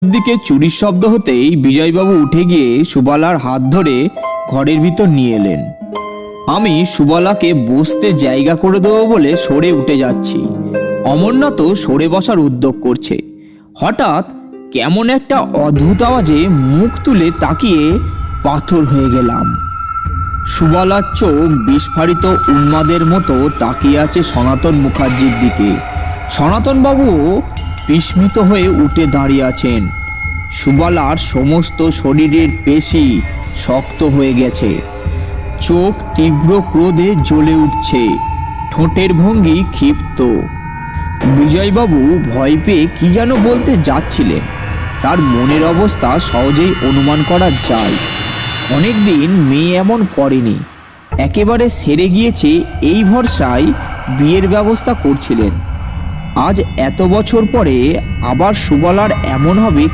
দিকে চুরির শব্দ হতেই বিজয়বাবু উঠে গিয়ে সুবালার হাত ধরে ঘরের ভিতর নিয়ে এলেন। আমি সুবালাকে বসতে জায়গা করে দেবো বলে সরে উঠে যাচ্ছি। অমরনাথও সরে বসার উদ্যোগ করছে। হঠাৎ কেমন একটা অদ্ভুত আওয়াজে মুখ তুলে তাকিয়ে পাথর হয়ে গেলাম। সুবালার চোখ বিস্ফারিত উন্মাদের মতো তাকিয়ে আছে সনাতন মুখার্জির দিকে। সনাতনবাবুও বিস্মিত হয়ে উঠে দাঁড়িয়ে আছেন। সুবালার সমস্ত শরীরের পেশি শক্ত হয়ে গেছে, চোখ তীব্র ক্রোধে জ্বলে উঠছে, ঠোঁটের ভঙ্গি ক্ষিপ্ত। বিজয়বাবু ভয় পেয়ে কি যেন বলতে যাচ্ছিলেন। তার মনের অবস্থা সহজেই অনুমান করা যায়। অনেকদিন মেয়ে এমন করেনি, একেবারে সেরে গিয়েছে এই ভরসায় বিয়ের ব্যবস্থা করছিলেন। আজ এত বছর পরে আবার সুবালার এমন হবে